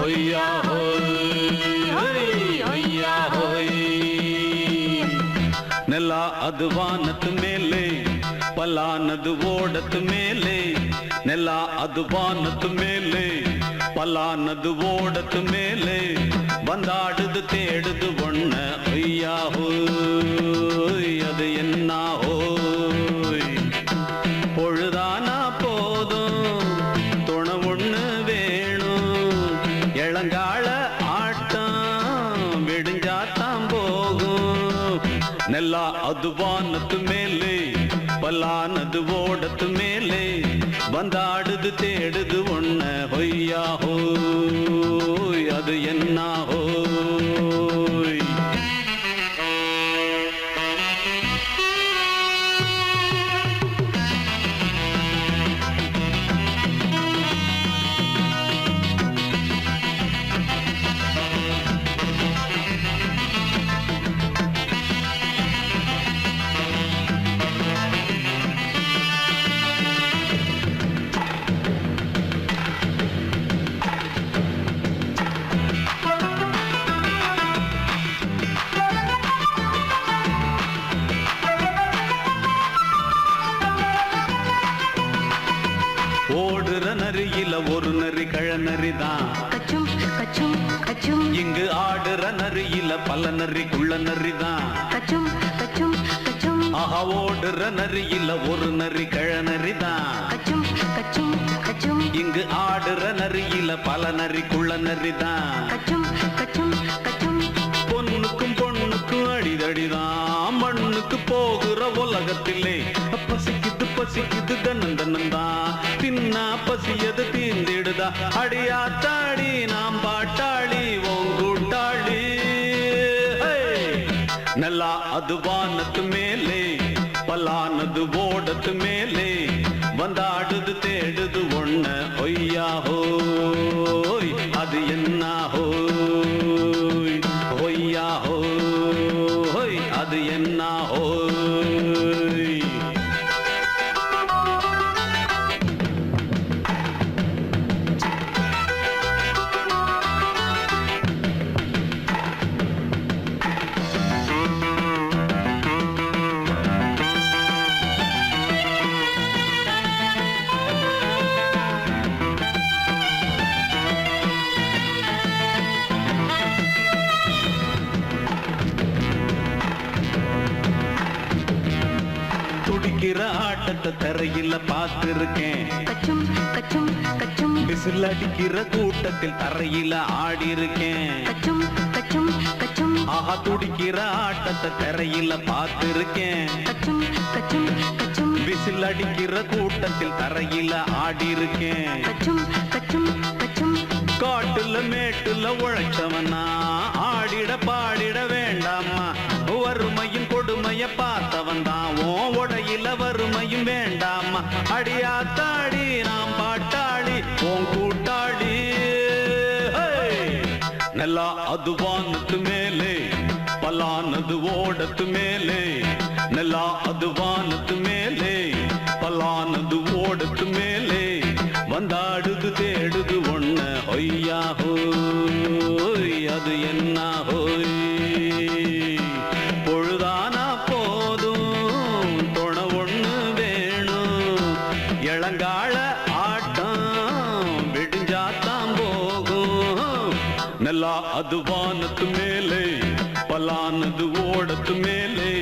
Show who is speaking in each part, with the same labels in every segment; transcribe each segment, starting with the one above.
Speaker 1: ಹೊಯ್ಯಾ ಹೊಯ್ಯಾ ಹೊಯ್ ನೆಲ ಅದು ವಾನದ ಮೇಲೆ ಪಲಾನದು ಓಡದ ಮೇಲೆ ನೆಲ ಅದು ವಾನದ ಮೇಲೆ பலானது ஓடத்து மேலே வந்தாடுது தேடுது ஒண்ண ஐயா ஹோய் அது என்ன ஹோய் பொழுதானா போதும் துணை ஒண்ணு வேணும் இளங்கால ஆட்டம் விடிஞ்சாத்தான் போகும் நெல்லா அது வானத்து மேலே பலானது ஓடத்து மேலே வந்தாடுது தேடுது ஒண்ண ஹொய்யா ஹோய் அது என்ன ஹோய் ஓடுற நரியில ஒரு நரி கழநரிதான்
Speaker 2: கச்சும் கச்சும் கச்சும்
Speaker 1: இங்கு ஆடுற நரியில பல நரி குள்ள நரிதான்
Speaker 2: கச்சும் கச்சும் கச்சும்
Speaker 1: ஆஹா ஓடுற நரியில ஒரு நரி கழநரிதான்
Speaker 2: கச்சும் கச்சும் கச்சும்
Speaker 1: இங்கு ஆடுற நரியில பல நரி குள்ள நரிதான்
Speaker 2: கச்சும் கச்சும் கச்சும்
Speaker 1: பொண்ணுக்கும் பொண்ணுக்கும் அடிதடிதான் மண்ணுக்கு போகிற உலகத்திலே பசிக்குது பசிக்குது தன்னந்தனந்தான் தின்னா பசியது தீந்திடுதா அடியாத்தாடி நாம் பாட்டாளி ஓங்கூட்டாளி நல்லா அது வானத்து மேலே பலானது ஓடத்து மேலே வந்தாடுது தேடுது ஒண்ண ஒய்யா ஹோய் அது என்ன ஹோய் ஒய்யா ஹோய் அது என்ன ஹோய் துடிக்கிற ஆட்டத்தை தரையில பார்த்திருக்கேன்
Speaker 2: கச்சும் கச்சும் கச்சும்
Speaker 1: விசில் அடிக்கிற கூட்டத்தில் தரையில ஆடி இருக்கேன்
Speaker 2: கச்சும் கச்சும் கச்சும்
Speaker 1: ஆஹா துடிக்கிற ஆட்டத்தை தரையில பார்த்திருக்கேன்
Speaker 2: கச்சும் கச்சும் கச்சும்
Speaker 1: விசில் அடிக்கிற கூட்டத்தில் தரையில ஆடி இருக்கேன்
Speaker 2: கச்சும் கச்சும் கச்சும்
Speaker 1: காட்டுல மேட்டுல உழைச்சவனா ஆடிட பாடிட வேண்டாமா வறுமையின் கொடுமைய பார்த்தவன் தான் ஓ உடையில வறுமையும் வேண்டாமா அடியாத்தாடி நாம் பாட்டாளி ஓன் கூட்டாளி நல்லா அது வானத்து மேலே பலானது ஓடத்து மேலே நல்லா அது வானத்து மேலே பலானது ஓடத்து மேலே வந்தாடுது தேடுது ஒண்ண ஒய்யா ஹோய் அது என்ன ஹோய் பொழுதானா போதும் துணை ஒண்ணு வேணும் இளங்கால ஆட்டம் விடிஞ்சாத்தான் போகும் நல்லா அது வானத்து மேலே பலானது ஓடத்து மேலே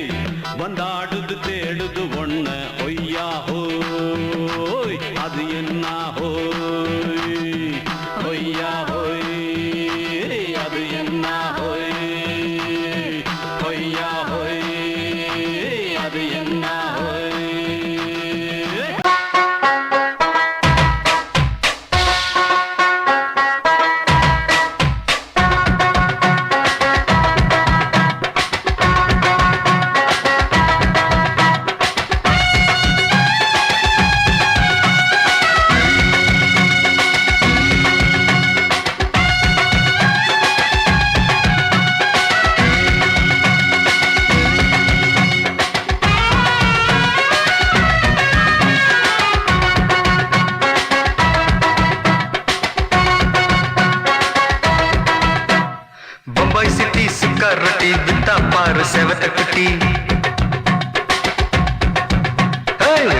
Speaker 1: வந்தாடுது தேடுது ஒண்ண ஒய்யா ஹோய் அது என்ன ஹோய் ஒய்யா ஹோய் அது என்ன ஹோய் ஒய்யா ஹோய் அது என்ன ஹோய்
Speaker 3: பம்பாய் சிட்டி சுக்கார் ரொட்டி வித்தா பாரு செவத்த குட்டி.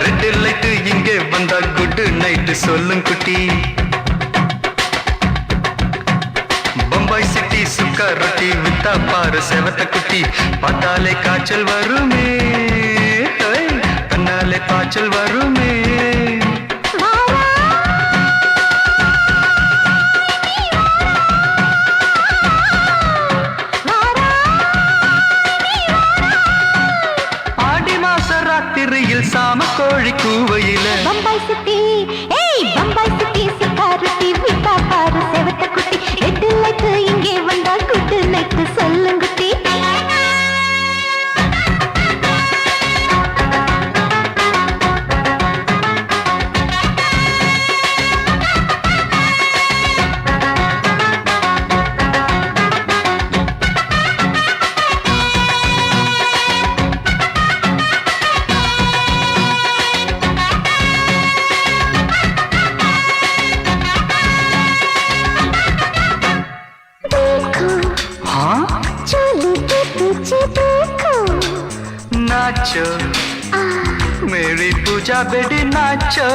Speaker 3: ரெட் லைட்டு இங்கே வந்தா குட் நைட்டு சொல்லும் குட்டி. பம்பாய் சிட்டி சுக்கார் ரொட்டி வித்தா பாரு செவத்த குட்டி. பார்த்தாலே காய்ச்சல் வருமே, கண்ணாலே காய்ச்சல் வருமே. ஆடி மாச ராத்திரியில் சாம கோழி கூவையில
Speaker 2: பம்பாய் சிட்டி பம்பாய் சிட்டி சிக்காரட்டி விட்டா பாரு செவத்த குட்டி. ரெட் லைட் இங்கே வந்தா குட் நைட் சொல்லுங்குட்டி.
Speaker 3: नाचो मेरी पूजा बेटी नाचो.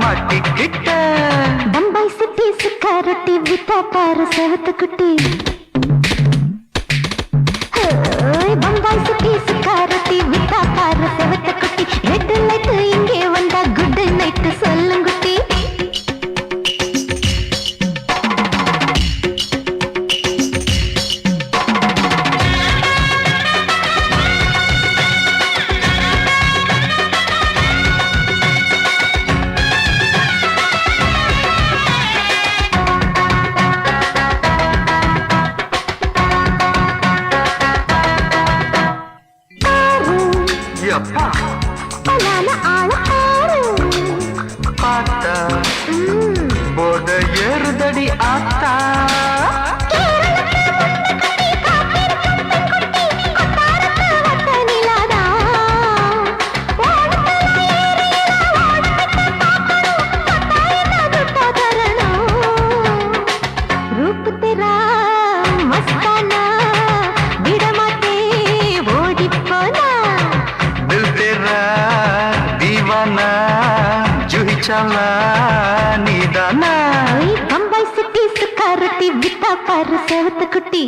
Speaker 3: மாட்டிக்கிட்ட
Speaker 2: பம்பாய் சிட்டி சுக்காரட்டி விட்டா பாரு செவத்த குட்டி. பம்பாய் சிட்டி சுக்காரட்டி விட்டா பாரு செவத்த குட்டி. ரெட் லைட் இங்கே வந்தா குட் நைட் சொல்லுங்குட்டி.
Speaker 3: பார்த்தா போத ஏறுதடி ஆத்தா.
Speaker 2: रूप तेरा मस्ताना विडमाते ओडी पोना.
Speaker 3: दिल तेरा दीवाना जूही चला नीदाना.
Speaker 2: बम्बई सिटी सुखारती विता पार सेवत कुटी.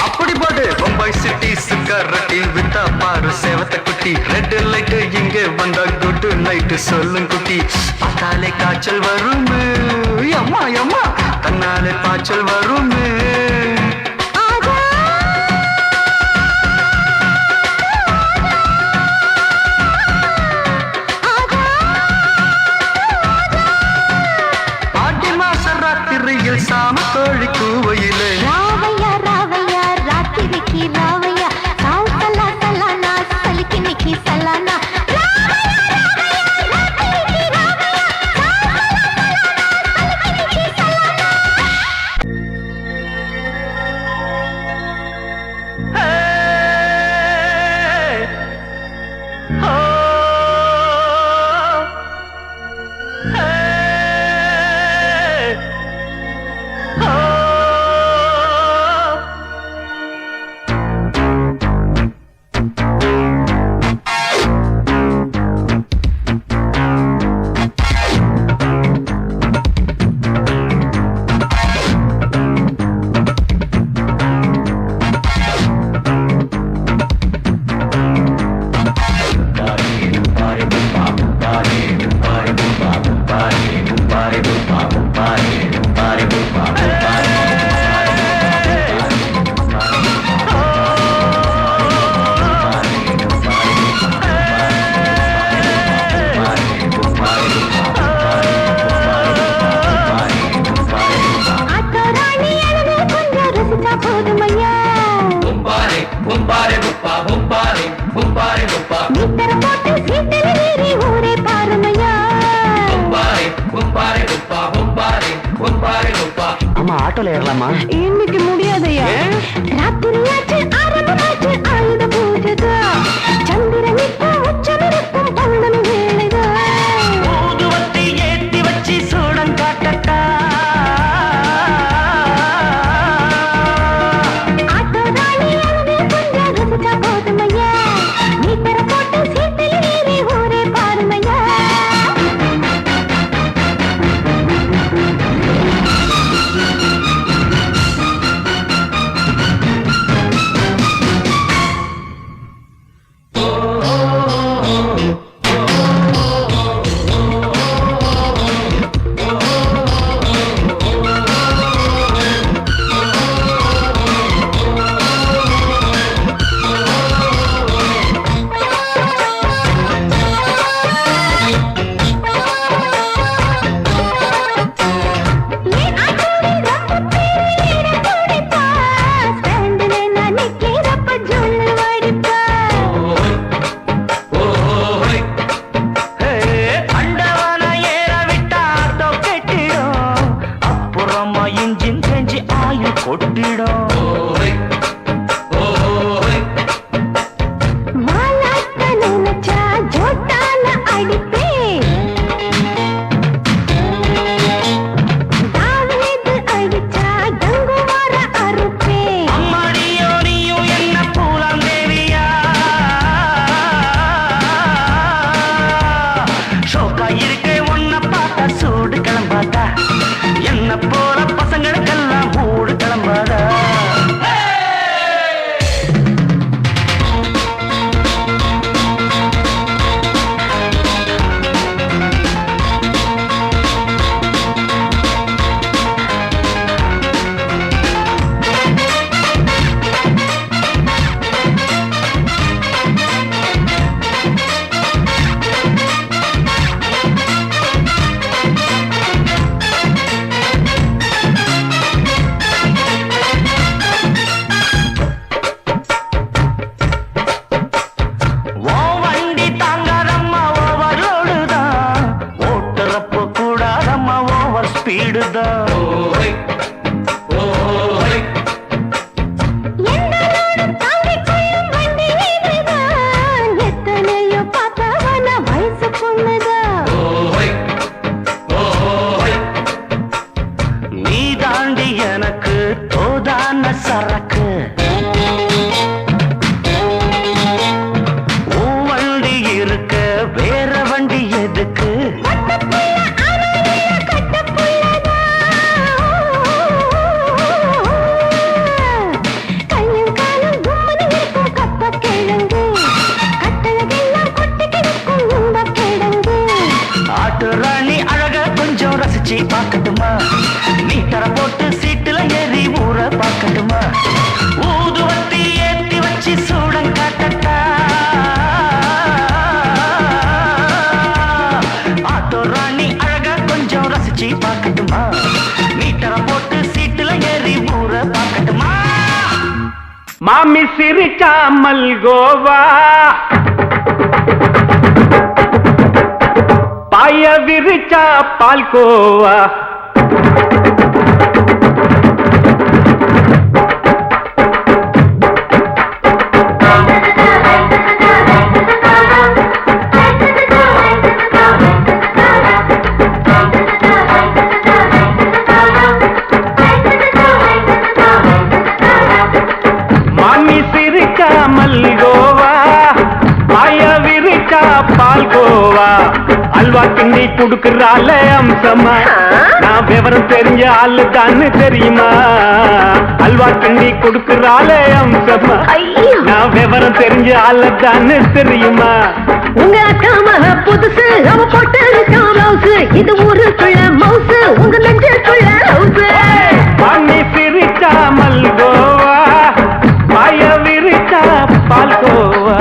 Speaker 3: அப்படி பாடு பம்பாய் சிட்டி சுக்கார் ரொட்டி வித்தா பாரு செவத்த குட்டி. ரெட் லைட் இங்கே வந்தா குட் நைட்டு சொல்லும் குட்டி. பார்த்தாலே காய்ச்சல் வருமே, அம்மா அம்மா தன்னாலே பாய்ச்சல் வருமே. ஆடி மாச ராத்திரியில் சாம கோழி கூவையிலே
Speaker 2: ராவையா ராவையா ராத்திரிக்கு ராவையா சால் சலா சலானா சலிக்கு நிக்கி சலானா. போதுமையா மீட்டர போட்டு சீட்டில் ஏறி ஊரே பாருமையா.
Speaker 3: ஆமா ஆட்டோல ஏறலாமா?
Speaker 2: இன்னைக்கு முடியாதையா. ராத்திரியாச்சு ஆரம்பமாச்சு ஆயுத பூஜைதா. சந்திரன் இப்ப உச்சமிருக்கும் பௌர்ணமி வேளைதா.
Speaker 3: ஊதுவத்தி ஏத்தி வச்சு சூடம் காட்டட்டா.
Speaker 2: ஆட்டோ ராணி அழுது கொஞ்சம் ரசிச்சா போதுமையா. மீட்டர போட்டு சீட்டில் ஏறி ஊரே பாருமையா.
Speaker 1: மாமி சிரிச்சா மல்கோவா, பாய விரிச்சா பால்கோவா. அல்வா கிண்டி குடுக்கறால அம்சமா, நான் விவரம் தெரிஞ்ச ஆளு தான்னு தெரியுமா. அல்வா கிண்டி குடுக்கறால அம்சமா, நான் விவரம் தெரிஞ்ச ஆளு தான்னு தெரியுமா.
Speaker 2: உங்க அக்கா மக புதுசு, அவ போட்டு மவுசு, இது ஊருக்குள்ள மவுசு, உங்க நெஞ்சுக்குள்ள ஹவுசு.
Speaker 1: பண்ணி சிரிச்சா மல்கோவா, பாய விரிச்சா பால்கோவா.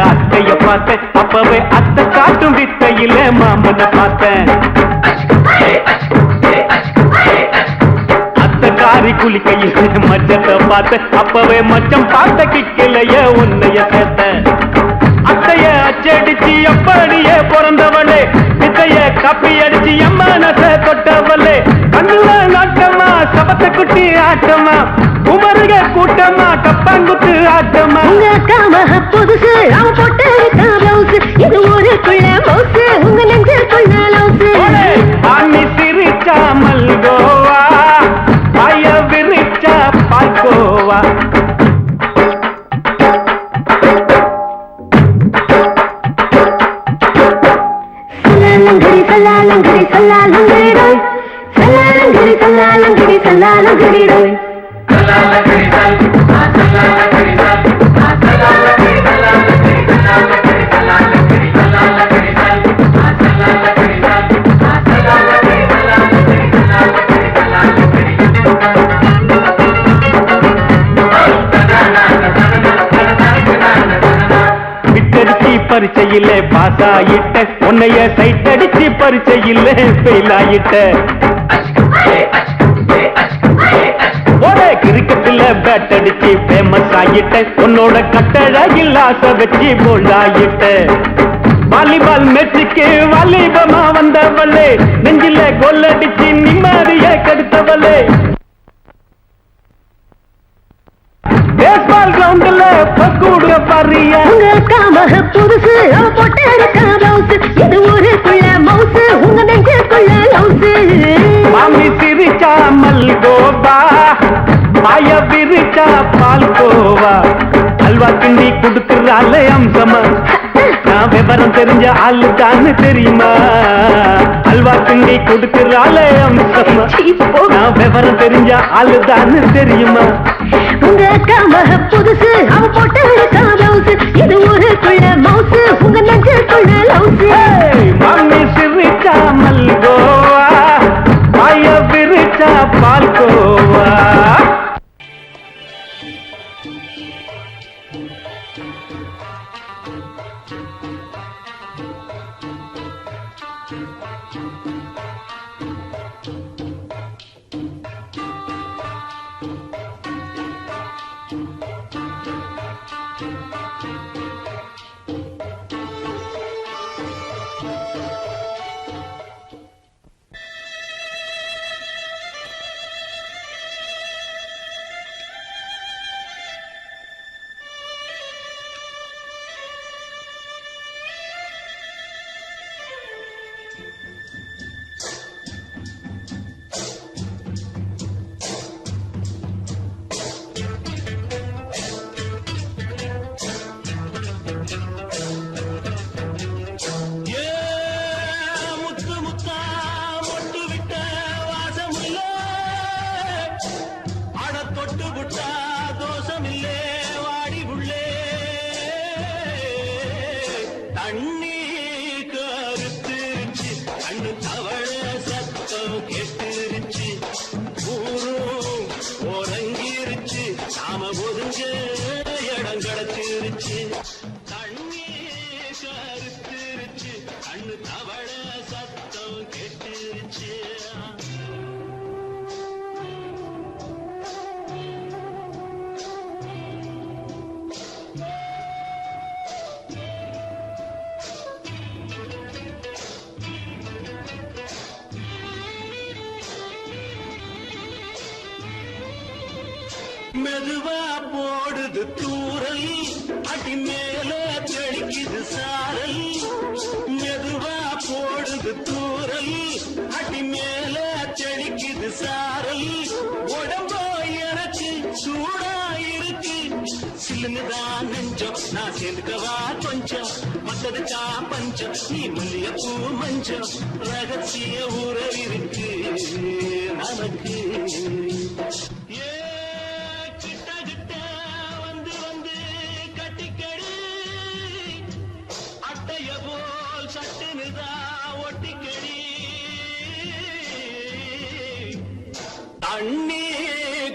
Speaker 1: அத்தைய பார்த்தேன் அப்பவே அத்தை காட்டும் வித்தையில மாமனை பார்த்தேன் அத்தை காரி குளிக்கையில் மச்சத்தை பார்த்தேன் அப்பவே மச்சம் பார்த்த கிக்கலைய உன்னைய சேர்த்த அத்தைய அச்சடிச்சு அப்படியே பிறந்தவளே வித்தைய காப்பி அடிச்சு எம்மனச தொட்டவளே கண்ணுல நாட்டமா சபத்த குட்டி ஆட்டமா உமருக கூட்டமா கப்பாங்குத்து ஆட்டமா
Speaker 2: உங்க அக்காம புதுசு அவன் போட்டு பிளவுஸ் இது ஊருக்குள்ள மவுசு உங்க நெஞ்சுக்குள்ள லவுசு
Speaker 1: ஆனி சிரிச்சா மல்கோவா பாய விரிச்சா பால்கோவா
Speaker 2: சல்லாலங்கடி சல்லாலங்கடி சல்லாலங்கடி சல்லாலங்கடி சல்லாலங்கடி
Speaker 1: விட்டடிச்சு பரிச்சையில பாஸ் ஆயிட்ட உன்னைய சைட் அடிச்சு பரிச்சையில ஃபெயில் ஆயிட்ட கிரிக்கெட்ல பேட் அடிச்சு ஃபேமஸ் ஆகிட்ட உன்னோட கட்டழகில் ஆசை வச்சு போல்ட் ஆகிட்ட வாலிபால் மேட்சுக்கு வாலிபமா வந்தவளே நெஞ்சில கோல் அடிச்சு நிம்மதிய கெடுத்தவளே பேஸ்பால் கிரவுண்ட்ல பக்கூடுற பாரியா
Speaker 2: உங்க காமக புதுசு அவ போட்டு பிளவுஸ் இது ஊருக்குள்ள மவுசு உங்க நெஞ்சுக்குள்ள லவுசு
Speaker 1: மாமி சிரிச்சா மல்கோவா பாய விரிச்சா பால்கோவா அல்வா கிண்டி குடுக்கறால அம்சமா நான் விவரம் தெரிஞ்ச ஆளு தான்னு தெரியுமா அல்வா கிண்டி குடுக்கறால அம்சமா நான் விவரம் தெரிஞ்ச ஆளு தான்னு தெரியுமா
Speaker 2: உங்க காமக புதுசு அவ போட்டு பிளவுஸ் இது ஊருக்குள்ள மவுசு உங்க நெஞ்சுக்குள்ள லவுசு
Speaker 1: மாமி சிரிச்சா மல்கோவா பாய விரிச்சா பால்கோவா
Speaker 4: மெதுவா போடுது தூரல் அடி மேல தெளிக்குது சாரல் மெதுவா போடுது தூரல் அடி மேல தெளிக்குது சாரல் உடம்போ எனக்கு சூடா இருக்கு சில்லுதான் நெஞ்சம் நான் சேர்ந்துக்கவா கொஞ்சம் மத்ததுக்கா பஞ்சம் நீ மல்லியப்பூ மஞ்சம் ரகசிய உறவிருக்கு நமக்கு தண்ணி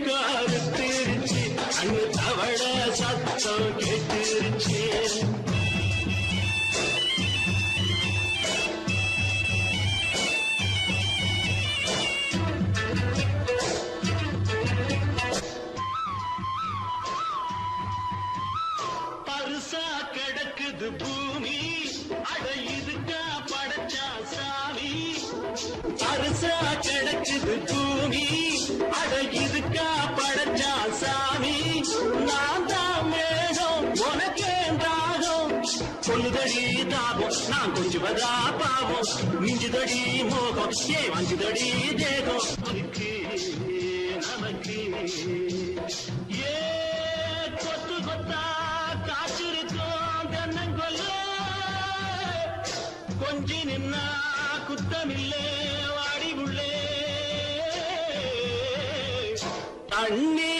Speaker 4: கருத்திருச்சு அண்ணு தவள சத்தம் கேட்டுருச்சு கிடக்குது பூமி அட இதுக்கா படைச்சா சாமி அரிசா கிடக்குது பூமி அட இதுக்கா படைச்சா சாமி நான் தான் மேகம் உனக்கே தாகம் சொல்லுதடி தாபம் நான் கொஞ்சுவதா பாவம் மிஞ்சுதடி மோகம் ஏ வஞ்சுதடி தேகம் நமக்கு நமக்கு ஏ கொத்து கொத்தா காற்றிருக்கோம் தென்னங்கொல்ல கொஞ்சி நின்னா குத்தமில்லே வாடி உள்ளே தண்ணி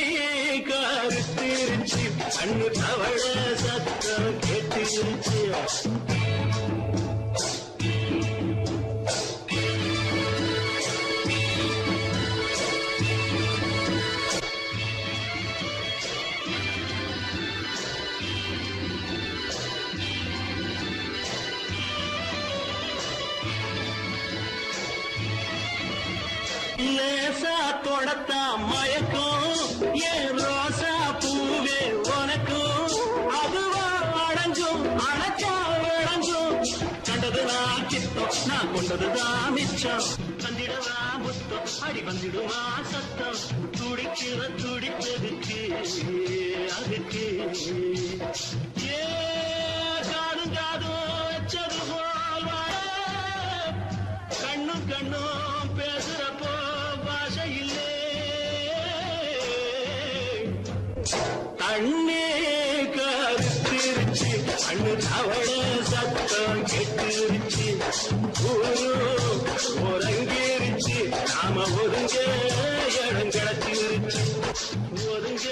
Speaker 4: கருத்திருச்சு கண்ணு தவழ சத்தம் கேட்டிருச்சு லேசா தொடத்தா மயக்கும் ஏன் ரோசா பூவே உனக்கும் அதுவா அடங்கும் அணைச்சா விளங்கும் கண்டது நான் கித்தம் நான் கொண்டதுதான் மிச்சம் வந்திடவா முத்தம் அடி வந்திடுமா சத்தம் துடிக்கிற துடிப்பதுக்கு அதுக்கு ஏ காதும் காதும் வச்சது போல் வாழ கண்ணும் கண்ணும் பேசுறப்போ பாஷை இல்லே தண்ணே கருத்திருச்சு கண்ணு தவள சத்தம் கெட்டிருச்சு ஊரு ஒருங்கிருச்சு நாம ஒருங்க இடம் கிடைச்சிருச்சு ஒருங்க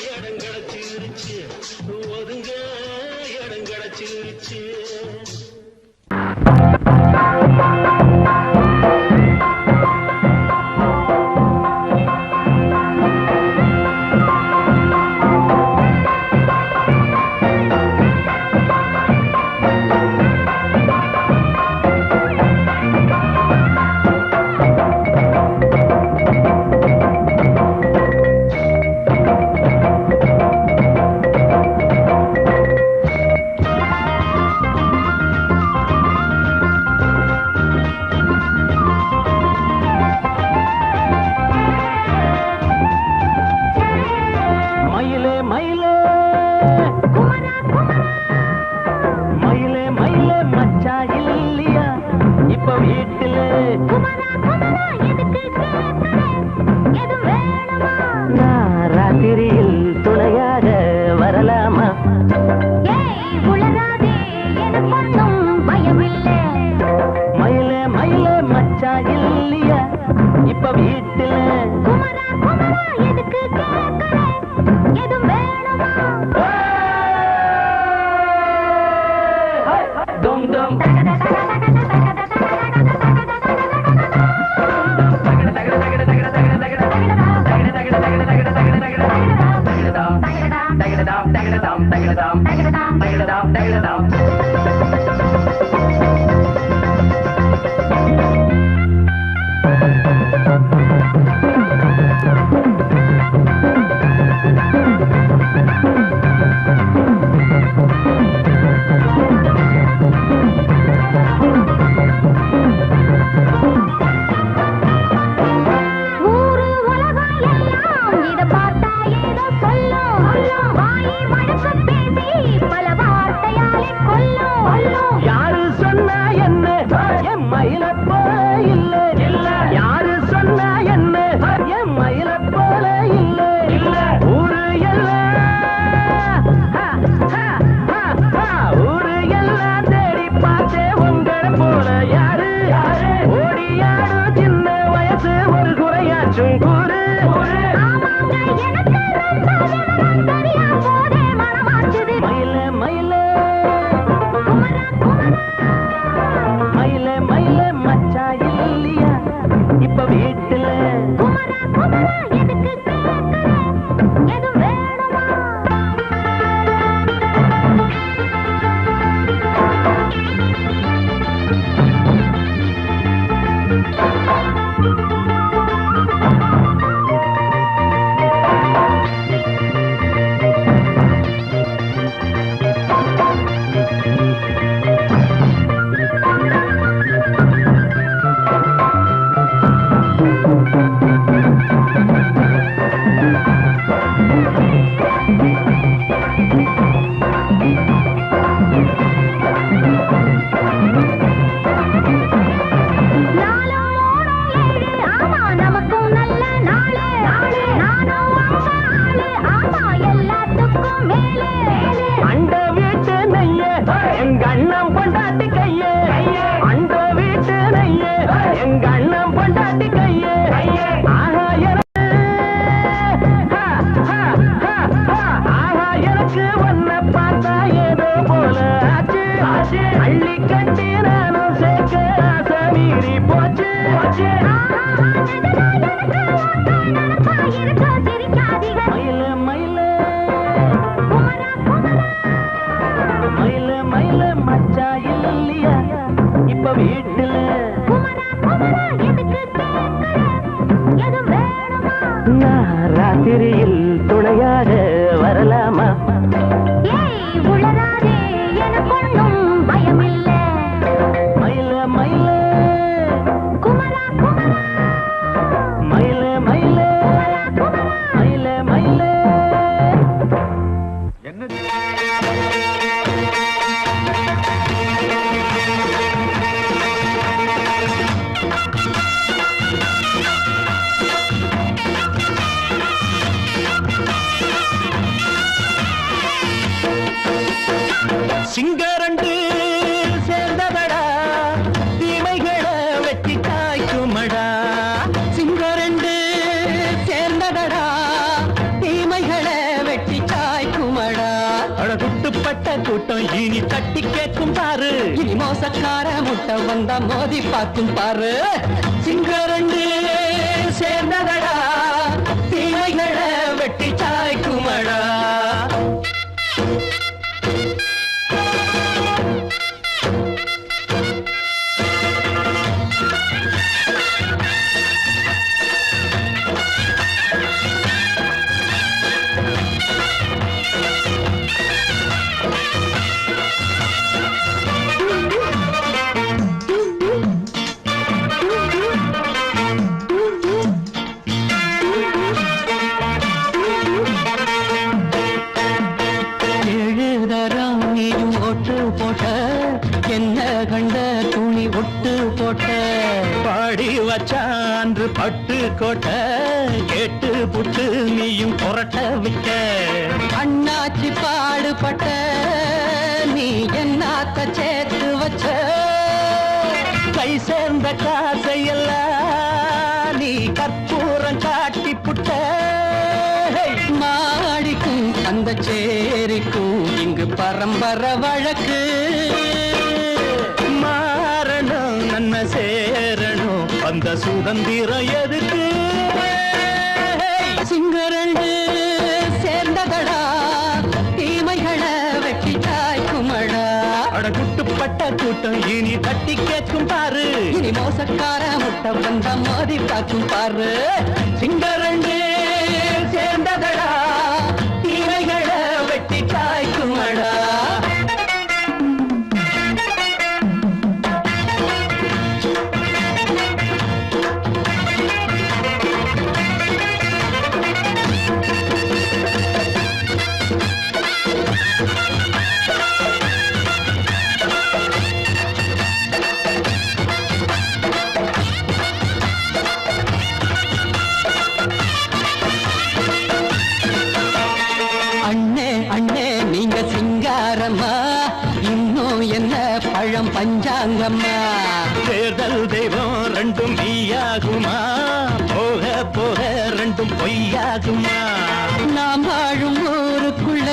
Speaker 4: இடம் கிடைச்சிருச்சு ஒருங்க இடம் கிடைச்சிருச்சு
Speaker 1: ராத்திரியில் துணையாக வரலாமா மயிலே மயிலே மச்சா இல்லையா இப்ப வீட்டுல dum dum
Speaker 2: பல வார்த்தையாலே கொல்லும்
Speaker 1: எங்க அண்ணன் பொண்டாட்டி கையே ஆஹா எனக்கு ஆஹா எனக்கு ஒன்ன பார்த்தா ஏதோ போல ஆச்சு அள்ளி கட்டி நானும் சேர்க்க ஆசை மீறி போச்சு மயில மயில மயில மயில மச்சா இல்லையா இப்ப வீட்டுல நான் ராத்திரியில் துணையாக வரலாமா மயில மயில மயில மயில மயில மயில
Speaker 3: என்ன
Speaker 1: சிங்கரண்டு சேர்ந்ததடா தீமைகளை வெட்டி காய்க்குமடா சிங்கரண்டு சேர்ந்ததடா தீமைகளை வெட்டி காய்க்குமடா அழகுட்டுப்பட்ட கூட்டம் இனி தட்டி கேட்கும் பாரு இனி மோசக்கார முட்டை வந்தா மோதி பார்க்கும் பாரு சிங்கரண்டு சேர்ந்ததடா தீமைகளை வெட்டி காய்க்குமடா வச்சான்று பட்டு கோட்டை கேட்டு புட்டு நீயும் புரட்ட விட்ட அண்ணாச்சி பாடுபட்ட நீ என்னாத்த சேர்த்து வச்ச கை சேர்ந்த காசையெல்லாம் நீ கற்பூரம் காட்டி புட்ட மாடிக்கும் அந்த சேரிக்கும் இங்கு பரம்பரை வழக்கு மாறணும் நன்மை சேரணும் அந்த சுதந்திரம் எதுக்கு சிங்கரண்டு சேர்ந்ததடா தீமைகளை வெட்டி காய்க்குமடா அடகுட்டுப்பட்ட கூட்டம் இனி தட்டி கேட்கும் பாரு இனி மோசக்கார முட்டை வந்த மோதி பார்க்கும் பாரு சிங்கரண்டு சேர்ந்ததடா தீமைகளை வெட்டி காய்க்குமடா இன்னும் என்ன பழம் பஞ்சாங்கம்மா தேர்தல் தெய்வம் ரெண்டும் மெய்யாகுமா போக போக ரெண்டும் பொய்யாகுமா நாம் வாழும் ஊருக்குள்ள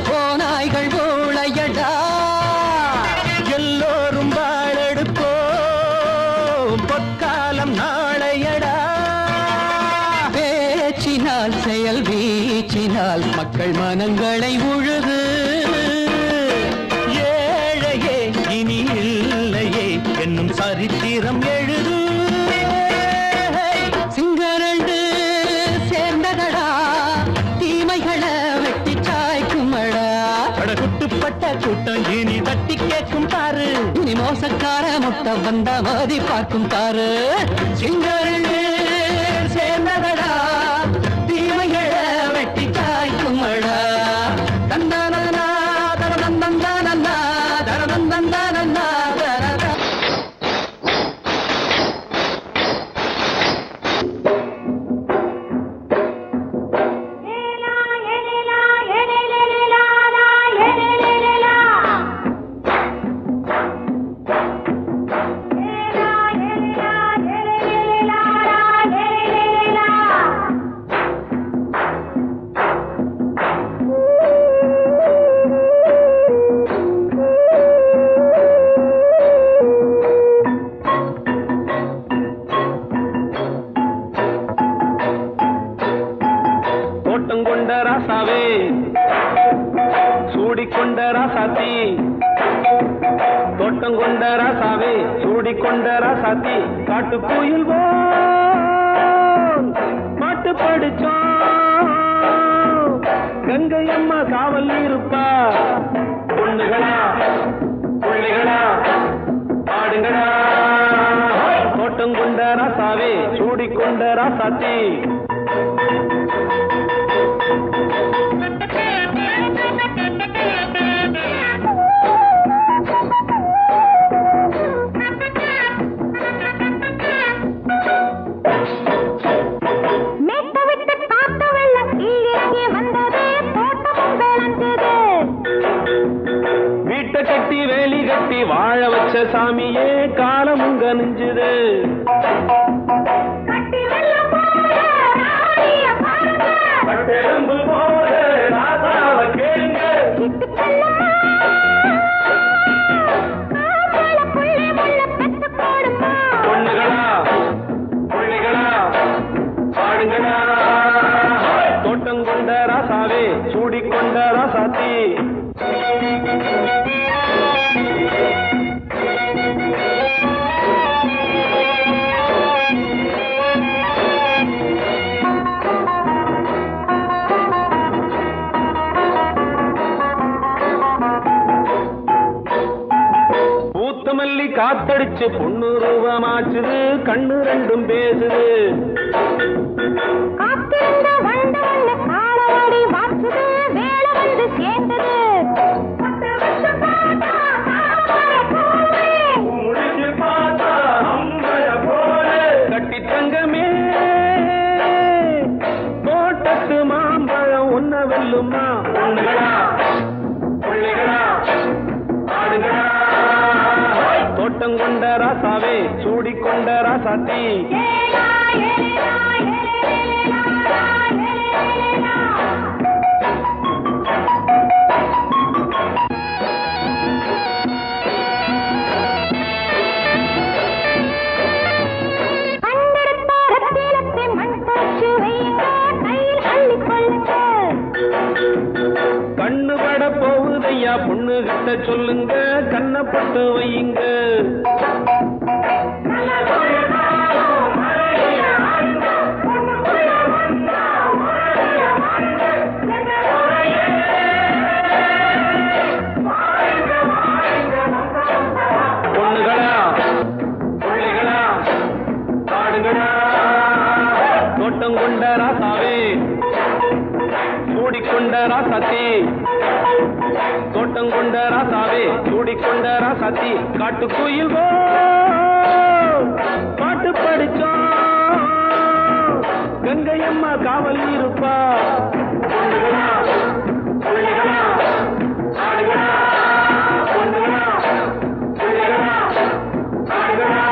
Speaker 1: போனாய்கள் ஊழையடா எல்லோரும் வாழெடுப்போம் பொற்காலம் நாளையடா பேச்சினால் செயல் வீச்சினால் மக்கள் மனங்களை உழுது ஏழையே இனி இல்லையே என்னும் சரித்திரம் எழுது சிங்கரண்டு சேர்ந்ததடா தீமைகளை வெட்டி சாய்க்குமடா படகுட்டுப்பட்ட கூட்டம் இனி தட்டி கேட்கும் பாரு இனி மோசக்கார முட்டை வந்த மோதி பார்க்கும் பாரு சிங்கரண்டு சேர்ந்ததடா தீமைகளை வெட்டி காய்க்குமடா தந்தானா தரதந்தந்தானா தரதந்தந்தானா தரதா
Speaker 2: ஏலா
Speaker 1: கொண்ட ராசாத்தி தோட்டம் கொண்ட ராசாவே சூடிக்கொண்ட ராசாத்தி காட்டு கோயில் பாட்டு படிச்சோம் கங்கை அம்மா காவல் இருப்பா பொண்ணுகளா பிள்ளைகளா ஆடுங்களா தோட்டம் கொண்ட ராசாவே சூடிக்கொண்ட ராசாத்தி கட்டி வேலி கட்டி வாழ வச்ச சாமியே காலமுங்க நெஞ்சுது பொண்ணுகளா பிள்ளைகளா பாடுங்களா தோட்டம் கொண்ட ராசாவே சூடிக்கொண்ட ராசாத்தி பூத்தமல்லி காத்தடிச்சு பொண்ணு ரூபமாச்சுது கண்ணு ரெண்டும் பேசுது கட்டி தங்கமே தோட்டத்து மாம்பழம் உன்ன வெல்லுமா பொண்ணுகளா பிள்ளைகளா ஆடுகளா தோட்டம் கொண்ட ராசாவே சூடிக்கொண்ட ராசாத்தி கண்ணு பட போகுதையா பொண்ணு கிட்ட சொல்லுங்க கண்ணப்பட்டு வையுங்க பொண்ணுகளா பிள்ளைகளா பாடுங்களா தோட்டம் கொண்ட ராசாவே சூடிக்கொண்ட ராசாத்தி தோட்டம் கொண்ட ராசாவே சூடிக்கொண்ட ராசாத்தி காட்டு கோயில் பாட்டு படிச்சோம் கங்கை அம்மா காவல் இருப்பா பொண்ணுகளா பிள்ளைகளா ஆடுகளா பொண்ணுகளா பிள்ளைகளா ஆடுகளா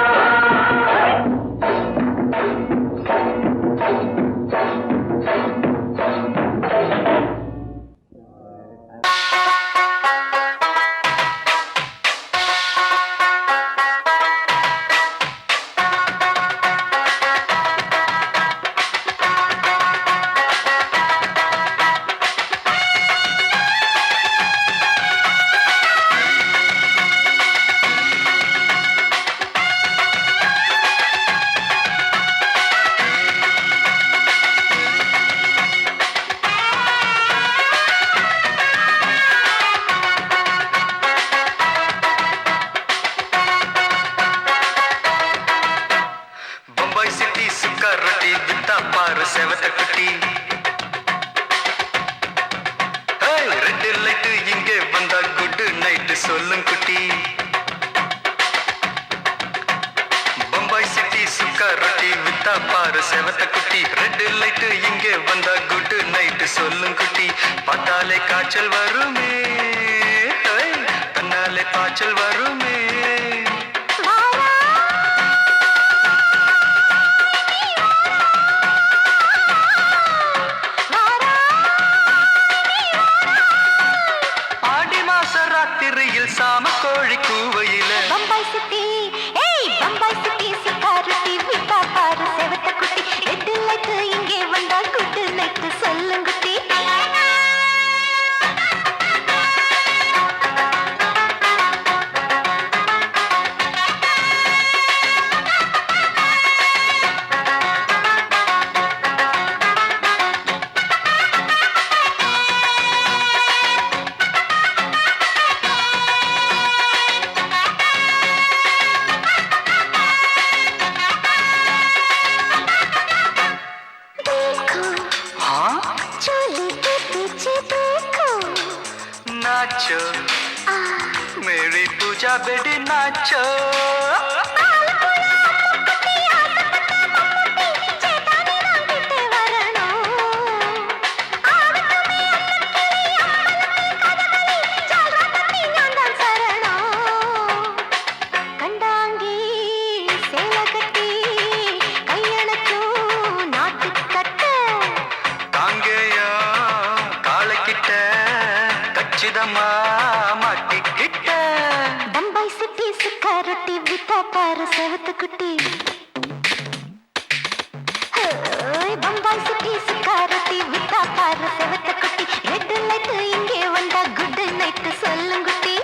Speaker 1: செவத்த குட்டி ரெட் லைட் இங்கே வந்தா குட் நைட் சொல்லும் குட்டி பம்பாய் சிட்டி சுக்கா ரொட்டி வித்தா பாரு செவத்த குட்டி ரெட் லைட் இங்கே வந்தா குட் நைட் சொல்லும் குட்டி பார்த்தாலே காய்ச்சல் வருமே தன்னாலே பாய்ச்சல் வருமே சாம கோழி கூவையில
Speaker 2: பம்பாய் சிட்டி பம்பாய் சிட்டி சிக்காருட்டி விட்டா பாரு செவத்த குட்டி ரெட் லைட் இங்கே வந்தா குட் நைட் சொல்லுங்குட்டி
Speaker 3: பூஜா பெடி நாச்சோ மாட்டிக்கிட்ட
Speaker 2: பம்பாய் சிட்டி சுக்காரொட்டி வித்தா பாரு செவத்து குட்டி பம்பாய் சிட்டி சுக்காரொட்டி வித்தா பாரு செவத்து குட்டி ரெட் லைட் இங்கே வந்தா குட் நைட் சொல்லுங்குட்டி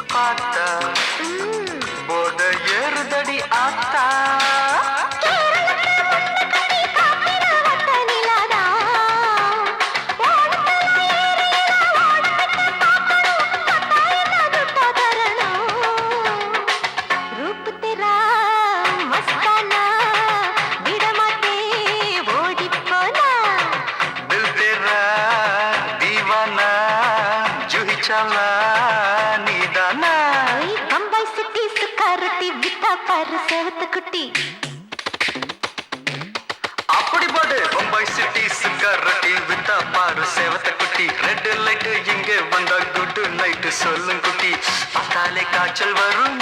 Speaker 3: பார்த்தா போத ஏறுதடி ஆத்தா
Speaker 2: பம்பாய் சிட்டி சுக்காரொட்டி வித்தா பாரு செவத்து குட்டி
Speaker 3: அப்படி போடு பம்பாய் சிட்டி சுக்காரொட்டி வித்தா பாரு செவத்த குட்டி ரெட் லைட் இங்க வந்தா குட் நைட் சொல்லும் குட்டி பார்த்தாலே காய்ச்சல் வரும்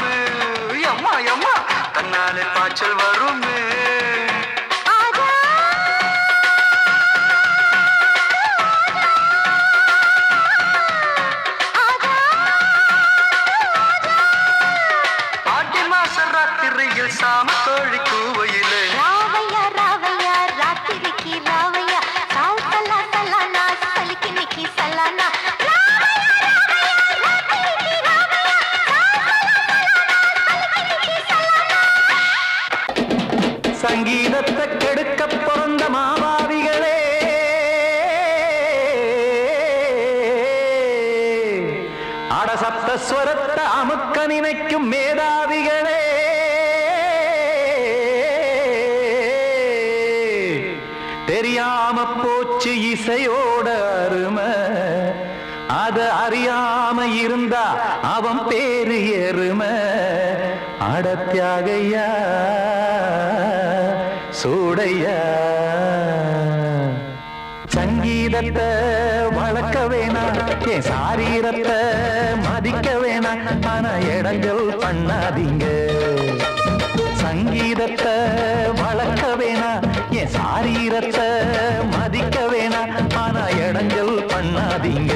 Speaker 3: அம்மா அம்மா தன்னாலே பாய்ச்சல் வரும் சாம கோழி கூவையிலே
Speaker 2: ராவையா ராவையா ராத்திரிக்கு ராவையா சாவு சல்லா சல்லானா சலிக்கு நிக்கி சல்லானா
Speaker 1: சங்கீதத்தை கெடுக்க பிறந்த மாவாவிகளே அடசப்த ஸ்வரத்தை அமுக்க நினைக்கும் மேதாவிகளே தெரியாம போச்சு இசையோட அருமை அத அறியாம இருந்தா அவன் பேரு எருமை அடத்தியாகையா சூடையா சங்கீதத்தை வளர்க்க வேணாம் என் சாரீரத்தை மதிக்க வேணாம் ஆனா இடங்கள் பண்ணாதீங்க சங்கீதத்தை வளர்க்க வேணாம் என் சாரீரத்தை மதிக்க வேணாம் ஆனா இடங்கள் பண்ணாதீங்க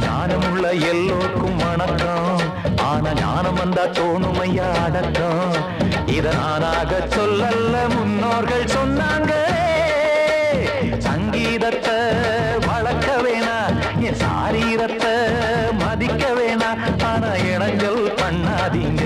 Speaker 1: ஞானமுள்ள எல்லோருக்கும் வணக்கம் ஆனா ஞானம் வந்தா தோணுமையா அடக்கம் இத நானாக சொல்லல்ல முன்னோர்கள் சொன்னாங்க சங்கீதத்தை வளர்க்க வேணாம் என் சாரீரத்தை மதிக்க வேணாம் ஆனா இடங்கள் பண்ணாதீங்க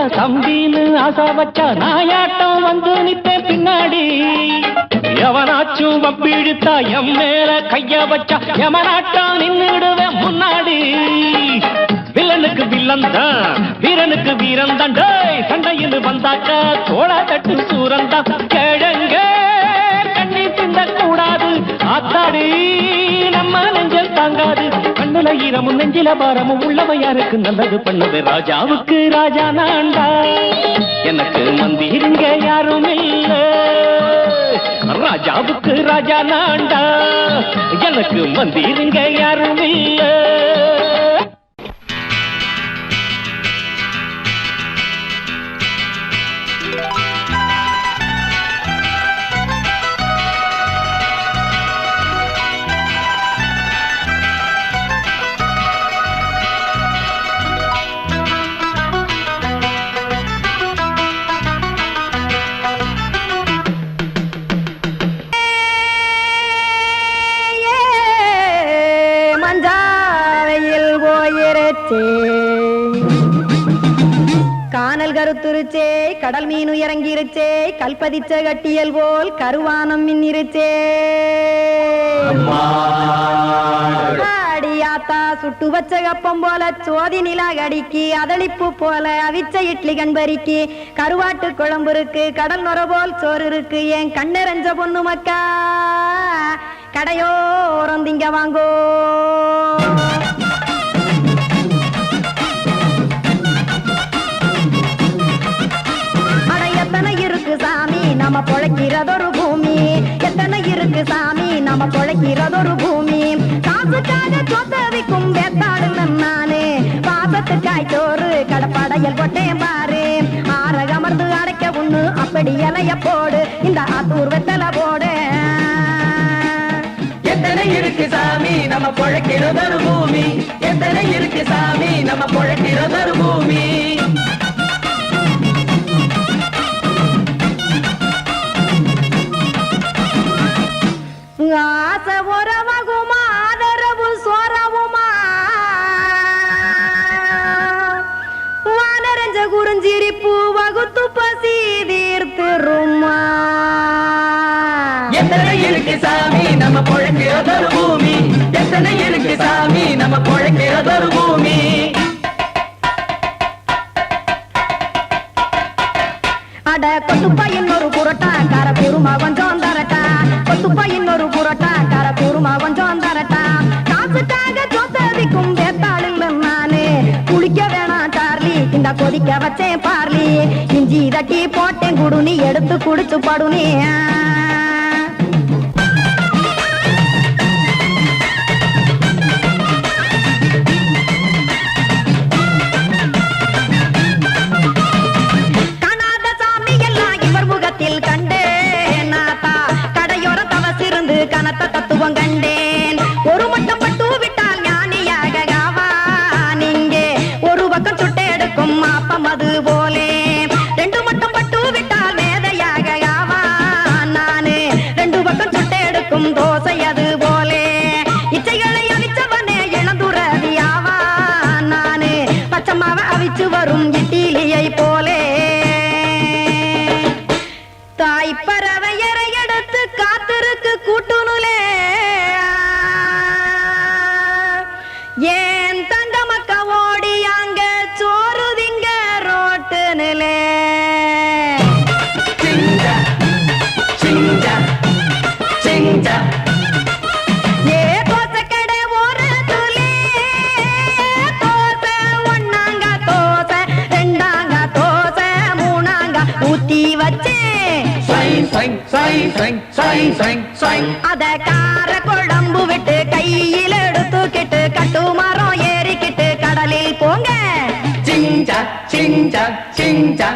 Speaker 1: வச்சா தம்பின்னு ஆசை வச்சா நாயாட்டம் வந்து நிப்பேன் பின்னாடி. எவனாச்சும் வப்பிழுத்தா எம் மேல கைய வச்சா எவனாட்டம் நின்னுடுவேன் முன்னாடி. வில்லனுக்கு வில்லன் தான், வீரனுக்கு வீரன் தான். சண்டையில் வந்தாக்க தோள தட்டு சூரன் தான். கிழங்க கண்ணி திந்த கூடாது, ஆத்தாடி நம்ம நெஞ்சல் தாங்காது. கண்ணுல ஈரமும் நெஞ்சில பாரமும் உள்ளவ யாருக்கு நல்லது பண்ணுது. ராஜாவுக்கு ராஜா நான்டா, எனக்கு மந்திருங்க யாரும் இல்ல. ராஜாவுக்கு ராஜா நான்டா, எனக்கு மந்திருங்க யாரும் இல்ல.
Speaker 5: கானல் கருத்துருச்சே, கடல் மீன் இறங்கிருச்சே, கல்பதிச்ச கட்டியல் போல் கருவானம் மின்னிருச்சே. அடியாத்தா சுட்டு வச்ச கப்பம் போல சோதி நிலா கடிக்கு, அதளிப்பு போல அவிச்ச இட்லி கண்பறிக்கு, கருவாட்டு குழம்பு இருக்கு, கடல் நுர போல் சோறு இருக்கு. என் கண்ணெரஞ்ச பொண்ணு மக்கா கடையோரம் திங்க வாங்கோ. எத்தனை இருக்கு சாமி நம்ம பொழைக்கிறதொரு பூமி, எத்தனை இருக்கு சாமி நம்ம பொழைக்கிறதொரு பூமி. காசுக்காக சொத்தவிக்கும் வேத்தாடுன்னு நானு, பாசத்துக்காய் சோறு கடப்படையல் போட்டேன் பாரு. ஆரகமர்ந்து அடைக்க ஒண்ணு அப்படி இலைய போடு, இந்த ஆத்தூர் வெத்தலை போடு.
Speaker 6: எத்தனை இருக்கு சாமி நம்ம பொழைக்கிறதொரு பூமி, எத்தனை இருக்கு சாமி நம்ம பொழைக்கிறதொரு பூமி.
Speaker 5: ஆசை உறவாகுமா, ஆதரவு சோறவுமா, வானரஞ்ச குறிஞ்சிரிப்பு வகுத்து பசி தீர்த்துருமா.
Speaker 6: எத்தனை இருக்கு சாமி நம்ம பொழைக்கிறதொரு பூமி, எத்தனை இருக்கு சாமி நம்ம பொழைக்கிறதொரு பூமி.
Speaker 5: அட கொத்துப்பா இன்னொரு புரோட்டா கார குருமா கொஞ்சம் தரட்டா, கொத்துப்பா இன்னொரு புரோட்டா கார குருமா கொஞ்சம் தரட்டா. காசுக்காக சொத்ததிக்கும் வேத்தாளில் நானு, குளிக்க வேணாம் சார்லி இந்த கொதிக்க வச்சேன் பார்லி. இஞ்சி தட்டி போட்டேன் குடுனி, எடுத்து குடிச்சு படுனி. தத்துவம் கண்டேன் ஒரு மட்டம் பட்டு விட்டால் ஞானியாக ஆவான். இங்கே ஒரு பக்கம் சுட்டு எடுக்கும் மாப்பம் அது போலே, ரெண்டு மட்டம் பட்டு விட்டால் மேதையாக ஆவான். நானு ரெண்டு பக்கம் சுட்டு எடுக்கும் தோசை அது போலே, இச்சைகளை அவிச்சவனே இளந்துறவி ஆவான். நானு பச்சமாவ அவிச்சு வரும் இட்டிலியை போலே. தாய் பறவை எடுத்து காத்திருக்கு கூட்டுனுலே, ஏன் தங்க மக்க ஓடி அங்க சோறுதிங்க ரோட்டு நிலே.
Speaker 6: சிங்கா சிங்கா சிங்கா
Speaker 5: ஏ தோசை கடை ஒரு துளி, தோசை ஒன்னாங்க தோசை, ரெண்டாங்க தோசை, மூணாங்க ஊத்தி வச்சே. அத கார குழம்பு விட்டு கையில் எடுத்துக்கிட்டு கட்டு மரம் ஏறிக்கிட்டு கடலில் போங்க.
Speaker 6: சிங்கா சிங்கா சிங்கா